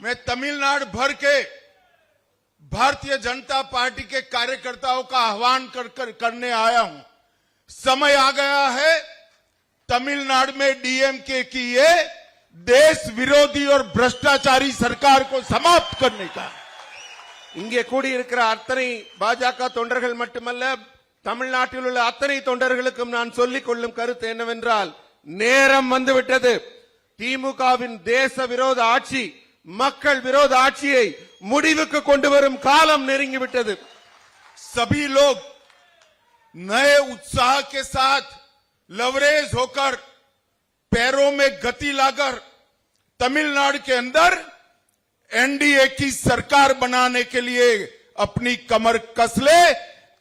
मैं तमिलनाडु भर के भारतीय जनता पार्टी के कार्यकर्ताओं का आह्वान करने आया हूं। समय आ गया है तमिलनाडु में डीएमके की ये देश विरोधी और भ्रष्टाचारी सरकार को समाप्त करने का। இங்கே கூடியிருக்கிற அத்தனை பாஜக தொண்டர்கள் மட்டுமல்ல, தமிழ்நாட்டில் உள்ள அத்தனை தொண்டர்களுக்கும் நான் சொல்லிக் கொள்ளும் கருத்து என்னவென்றால், நேரம் வந்துவிட்டது. திமுகவின் தேச விரோத ஆட்சி, மக்கள் விரோத ஆட்சியை முடிவுக்கு கொண்டு வரும் காலம் நெருங்கிவிட்டது. सभी लोग नए उत्साह के साथ लवरेज होकर, पैरों में गति लाकर तमिलनाडु के अंदर एनडीए की सरकार बनाने के लिए अपनी कमर कस ले।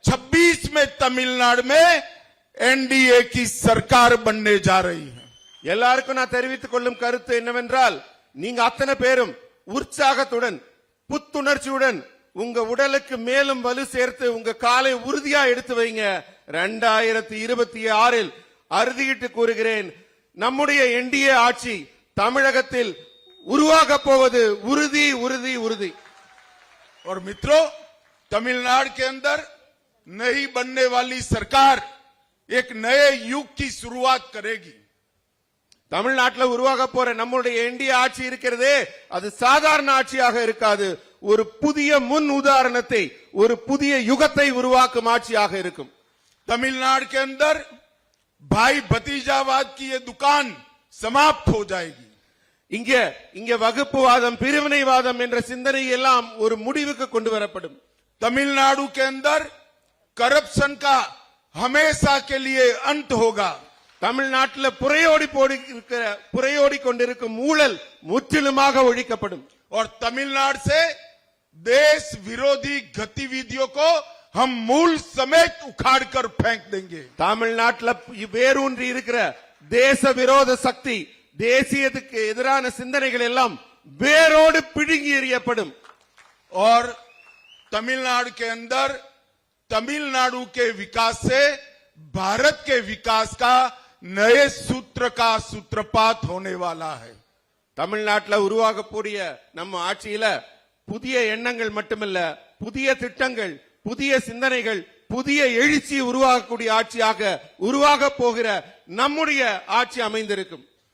26 में तमिलनाडु में एनडीए की सरकार बनने जा रही है। எல்லாருக்கும் நான் தெரிவித்துக் கொள்ளும் கருத்து என்னவென்றால், நீங்க அத்தனை பேரும் உற்சாகத்துடன் புத்துணர்ச்சியுடன் உங்க உடலுக்கு மேலும் வலு சேர்த்து உங்க காலை உறுதியா எடுத்து வைங்க. 2026 அறுதியிட்டு கூறுகிறேன், நம்முடைய என்டிஏ ஆட்சி தமிழகத்தில் உருவாக போவது உறுதி உறுதி உறுதி। और मित्रों, तमिलनाडु के अंदर नई बनने वाली सरकार एक नए युग की शुरुआत करेगी। தமிழ்நாட்டில் உருவாக போற நம்முடைய என்டிஏ ஆட்சி இருக்கிறதே, அது சாதாரண ஆட்சியாக இருக்காது. ஒரு புதிய முன் உதாரணத்தை, ஒரு புதிய யுகத்தை உருவாக்கும் ஆட்சியாக இருக்கும்। तमिलनाडु के अंदर भाई भतीजावाद की ये दुकान समाप्त हो जाएगी। இங்கே வகுப்புவாதம், பிரிவினைவாதம் என்ற சிந்தனை எல்லாம் ஒரு முடிவுக்கு கொண்டு வரப்படும்। तमिलनाडु के अंदर करप्शन का हमेशा के लिए अंत होगा। தமிழ்நாட்டில் புரையோடி கொண்டிருக்கும் ஊழல் முற்றிலுமாக ஒழிக்கப்படும்। और तमिलनाडु से देश विरोधी गतिविधियों को हम मूल समेत उखाड़ कर फेंक देंगे। தமிழ்நாட்டில் வேரூன்றி இருக்கிற தேச விரோத சக்தி, தேசியத்துக்கு எதிரான சிந்தனைகள் எல்லாம் வேரோடு பிடுங்கி எறியப்படும்। और तमिलनाडु के अंदर तमिलनाडु के विकास से भारत के विकास का नए सूत्र का सूत्रपात होने वाला है। தமிழ்நாட்டில் உருவாகக்கூடிய நம்ம ஆட்சியில புதிய எண்ணங்கள் மட்டுமல்ல, புதிய திட்டங்கள், புதிய சிந்தனைகள், புதிய எழுச்சி உருவாகக்கூடிய ஆட்சியாக உருவாக போகிற நம்முடைய ஆட்சி அமைந்திருக்கும்।